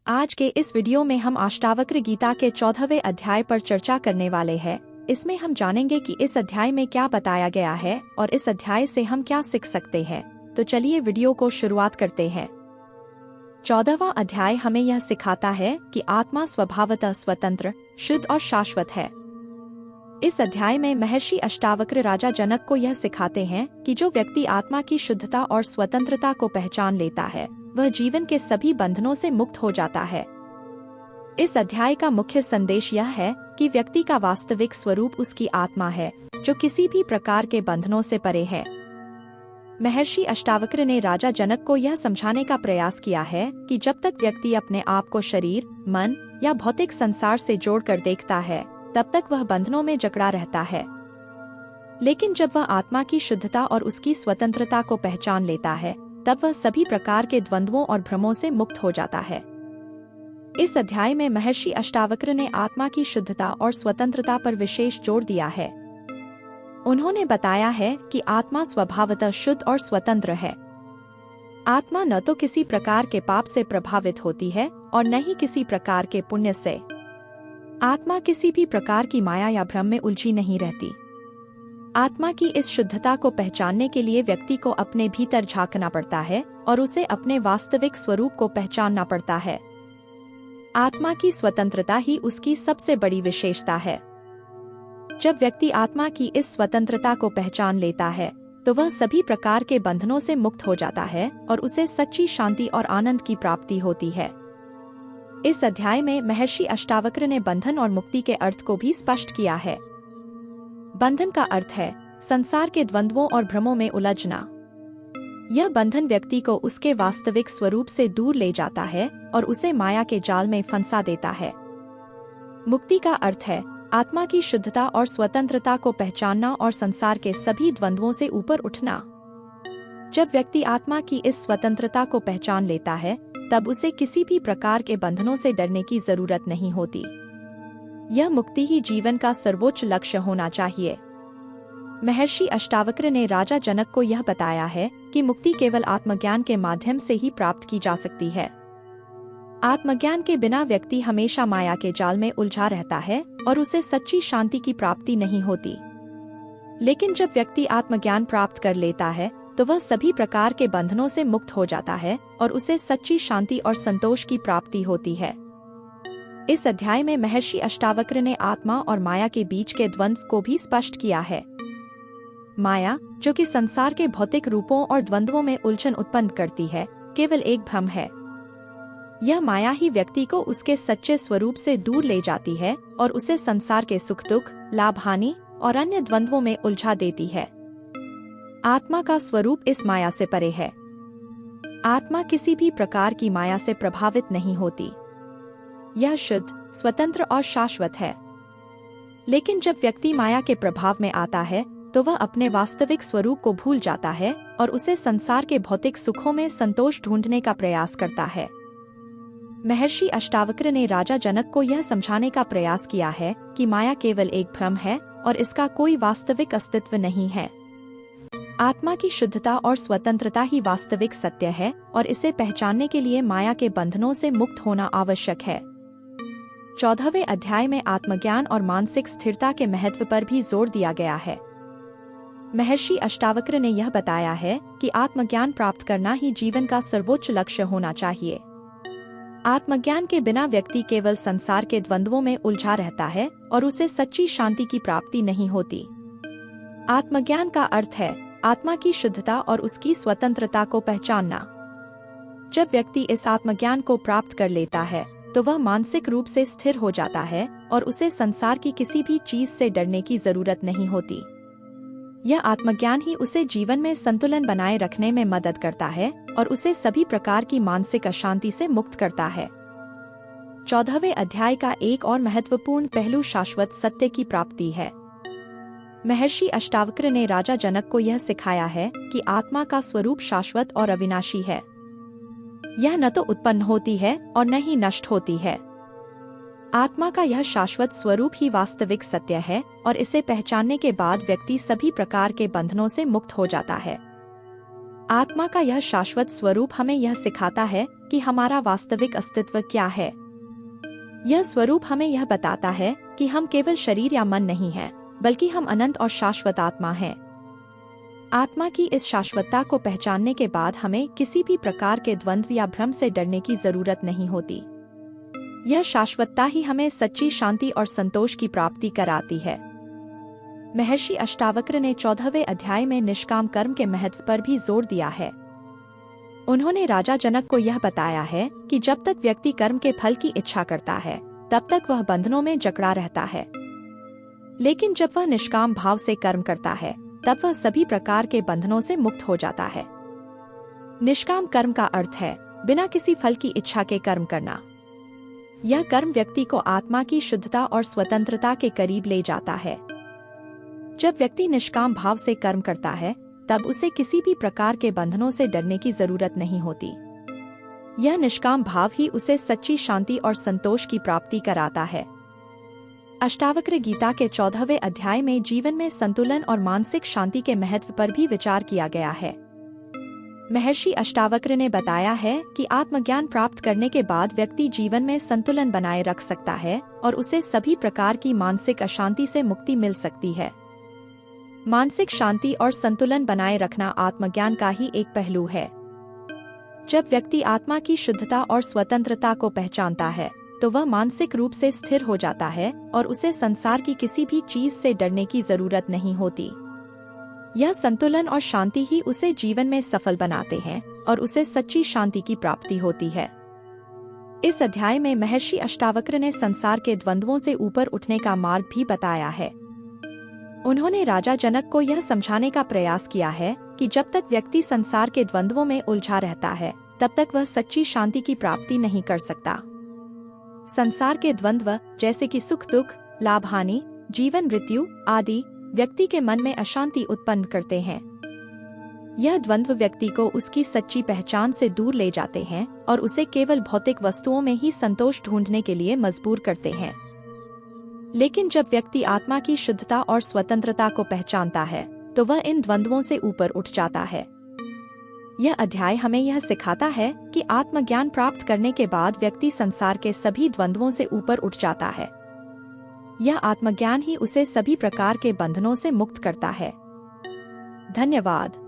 आज के इस वीडियो में हम अष्टावक्र गीता के 14वें अध्याय पर चर्चा करने वाले हैं। इसमें हम जानेंगे कि इस अध्याय में क्या बताया गया है और इस अध्याय से हम क्या सीख सकते हैं। तो चलिए वीडियो को शुरुआत करते हैं। 14वां अध्याय हमें यह सिखाता है कि आत्मा स्वभावतः स्वतंत्र, शुद्ध और शाश्वत है। इस अध्याय में महर्षि अष्टावक्र राजा जनक को यह सिखाते हैं कि जो व्यक्ति आत्मा की शुद्धता और स्वतंत्रता को पहचान लेता है वह जीवन के सभी बंधनों से मुक्त हो जाता है। इस अध्याय का मुख्य संदेश यह है कि व्यक्ति का वास्तविक स्वरूप उसकी आत्मा है, जो किसी भी प्रकार के बंधनों से परे है। महर्षि अष्टावक्र ने राजा जनक को यह समझाने का प्रयास किया है कि जब तक व्यक्ति अपने आप को शरीर, मन या भौतिक संसार से जोड़कर देखता है, तब तक वह बंधनों में जकड़ा रहता है। लेकिन जब वह आत्मा की शुद्धता और उसकी स्वतंत्रता को पहचान लेता है, तब वह सभी प्रकार के द्वंद्वों और भ्रमों से मुक्त हो जाता है। इस अध्याय में महर्षि अष्टावक्र ने आत्मा की शुद्धता और स्वतंत्रता पर विशेष जोर दिया है। उन्होंने बताया है कि आत्मा स्वभावतः शुद्ध और स्वतंत्र है। आत्मा न तो किसी प्रकार के पाप से प्रभावित होती है और न ही किसी प्रकार के पुण्य से। आत्मा किसी भी प्रकार की माया या भ्रम में उलझी नहीं रहती। आत्मा की इस शुद्धता को पहचानने के लिए व्यक्ति को अपने भीतर झांकना पड़ता है और उसे अपने वास्तविक स्वरूप को पहचानना पड़ता है। आत्मा की स्वतंत्रता ही उसकी सबसे बड़ी विशेषता है। जब व्यक्ति आत्मा की इस स्वतंत्रता को पहचान लेता है, तो वह सभी प्रकार के बंधनों से मुक्त हो जाता है और उसे सच्ची शांति और आनंद की प्राप्ति होती है। इस अध्याय में महर्षि अष्टावक्र ने बंधन और मुक्ति के अर्थ को भी स्पष्ट किया है। बंधन का अर्थ है संसार के द्वंद्वों और भ्रमों में उलझना। यह बंधन व्यक्ति को उसके वास्तविक स्वरूप से दूर ले जाता है और उसे माया के जाल में फंसा देता है। मुक्ति का अर्थ है आत्मा की शुद्धता और स्वतंत्रता को पहचानना और संसार के सभी द्वंद्वों से ऊपर उठना। जब व्यक्ति आत्मा की इस स्वतंत्रता को पहचान लेता है, तब उसे किसी भी प्रकार के बंधनों से डरने की जरूरत नहीं होती। यह मुक्ति ही जीवन का सर्वोच्च लक्ष्य होना चाहिए। महर्षि अष्टावक्र ने राजा जनक को यह बताया है कि मुक्ति केवल आत्मज्ञान के माध्यम से ही प्राप्त की जा सकती है। आत्मज्ञान के बिना व्यक्ति हमेशा माया के जाल में उलझा रहता है और उसे सच्ची शांति की प्राप्ति नहीं होती। लेकिन जब व्यक्ति आत्मज्ञान प्राप्त कर लेता है, तो वह सभी प्रकार के बंधनों से मुक्त हो जाता है और उसे सच्ची शांति और संतोष की प्राप्ति होती है। इस अध्याय में महर्षि अष्टावक्र ने आत्मा और माया के बीच के द्वंद्व को भी स्पष्ट किया है। माया, जो कि संसार के भौतिक रूपों और द्वंद्वों में उलझन उत्पन्न करती है, केवल एक भ्रम है। यह माया ही व्यक्ति को उसके सच्चे स्वरूप से दूर ले जाती है और उसे संसार के सुख दुख, लाभ हानि और अन्य द्वंद्वों में उलझा देती है। आत्मा का स्वरूप इस माया से परे है। आत्मा किसी भी प्रकार की माया से प्रभावित नहीं होती। यह शुद्ध, स्वतंत्र और शाश्वत है। लेकिन जब व्यक्ति माया के प्रभाव में आता है, तो वह अपने वास्तविक स्वरूप को भूल जाता है और उसे संसार के भौतिक सुखों में संतोष ढूंढने का प्रयास करता है। महर्षि अष्टावक्र ने राजा जनक को यह समझाने का प्रयास किया है कि माया केवल एक भ्रम है और इसका कोई वास्तविक अस्तित्व नहीं है। आत्मा की शुद्धता और स्वतंत्रता ही वास्तविक सत्य है और इसे पहचानने के लिए माया के बंधनों से मुक्त होना आवश्यक है। 14वें अध्याय में आत्मज्ञान और मानसिक स्थिरता के महत्व पर भी जोर दिया गया है। महर्षि अष्टावक्र ने यह बताया है कि आत्मज्ञान प्राप्त करना ही जीवन का सर्वोच्च लक्ष्य होना चाहिए। आत्मज्ञान के बिना व्यक्ति केवल संसार के द्वंद्वों में उलझा रहता है और उसे सच्ची शांति की प्राप्ति नहीं होती। आत्मज्ञान का अर्थ है आत्मा की शुद्धता और उसकी स्वतंत्रता को पहचानना। जब व्यक्ति इस आत्मज्ञान को प्राप्त कर लेता है, तो वह मानसिक रूप से स्थिर हो जाता है और उसे संसार की किसी भी चीज से डरने की जरूरत नहीं होती। यह आत्मज्ञान ही उसे जीवन में संतुलन बनाए रखने में मदद करता है और उसे सभी प्रकार की मानसिक अशांति से मुक्त करता है। 14वें अध्याय का एक और महत्वपूर्ण पहलू शाश्वत सत्य की प्राप्ति है। महर्षि अष्टावक्र ने राजा जनक को यह सिखाया है कि आत्मा का स्वरूप शाश्वत और अविनाशी है। यह न तो उत्पन्न होती है और न ही नष्ट होती है। आत्मा का यह शाश्वत स्वरूप ही वास्तविक सत्य है और इसे पहचानने के बाद व्यक्ति सभी प्रकार के बंधनों से मुक्त हो जाता है। आत्मा का यह शाश्वत स्वरूप हमें यह सिखाता है कि हमारा वास्तविक अस्तित्व क्या है। यह स्वरूप हमें यह बताता है कि हम केवल शरीर या मन नहीं हैं, बल्कि हम अनंत और शाश्वत आत्मा हैं। आत्मा की इस शाश्वतता को पहचानने के बाद हमें किसी भी प्रकार के द्वंद्व या भ्रम से डरने की जरूरत नहीं होती। यह शाश्वतता ही हमें सच्ची शांति और संतोष की प्राप्ति कराती है। महर्षि अष्टावक्र ने 14वें अध्याय में निष्काम कर्म के महत्व पर भी जोर दिया है। उन्होंने राजा जनक को यह बताया है कि जब तक व्यक्ति कर्म के फल की इच्छा करता है, तब तक वह बंधनों में जकड़ा रहता है। लेकिन जब वह निष्काम भाव से कर्म करता है, तब वह सभी प्रकार के बंधनों से मुक्त हो जाता है। निष्काम कर्म का अर्थ है बिना किसी फल की इच्छा के कर्म करना। यह कर्म व्यक्ति को आत्मा की शुद्धता और स्वतंत्रता के करीब ले जाता है। जब व्यक्ति निष्काम भाव से कर्म करता है, तब उसे किसी भी प्रकार के बंधनों से डरने की जरूरत नहीं होती। यह निष्काम भाव ही उसे सच्ची शांति और संतोष की प्राप्ति कराता है। अष्टावक्र गीता के 14वें अध्याय में जीवन में संतुलन और मानसिक शांति के महत्व पर भी विचार किया गया है। महर्षि अष्टावक्र ने बताया है कि आत्मज्ञान प्राप्त करने के बाद व्यक्ति जीवन में संतुलन बनाए रख सकता है और उसे सभी प्रकार की मानसिक अशांति से मुक्ति मिल सकती है। मानसिक शांति और संतुलन बनाए रखना आत्मज्ञान का ही एक पहलू है। जब व्यक्ति आत्मा की शुद्धता और स्वतंत्रता को पहचानता है, तो वह मानसिक रूप से स्थिर हो जाता है और उसे संसार की किसी भी चीज से डरने की जरूरत नहीं होती। यह संतुलन और शांति ही उसे जीवन में सफल बनाते हैं और उसे सच्ची शांति की प्राप्ति होती है। इस अध्याय में महर्षि अष्टावक्र ने संसार के द्वंद्वों से ऊपर उठने का मार्ग भी बताया है। उन्होंने राजा जनक को यह समझाने का प्रयास किया है कि जब तक व्यक्ति संसार के द्वंद्वों में उलझा रहता है, तब तक वह सच्ची शांति की प्राप्ति नहीं कर सकता। संसार के द्वंद्व जैसे कि सुख दुख, लाभ हानि, जीवन मृत्यु आदि व्यक्ति के मन में अशांति उत्पन्न करते हैं। यह द्वंद्व व्यक्ति को उसकी सच्ची पहचान से दूर ले जाते हैं और उसे केवल भौतिक वस्तुओं में ही संतोष ढूंढने के लिए मजबूर करते हैं। लेकिन जब व्यक्ति आत्मा की शुद्धता और स्वतंत्रता को पहचानता है, तो वह इन द्वंद्वों से ऊपर उठ जाता है। यह अध्याय हमें यह सिखाता है कि आत्मज्ञान प्राप्त करने के बाद व्यक्ति संसार के सभी द्वंद्वों से ऊपर उठ जाता है। यह आत्मज्ञान ही उसे सभी प्रकार के बंधनों से मुक्त करता है। धन्यवाद।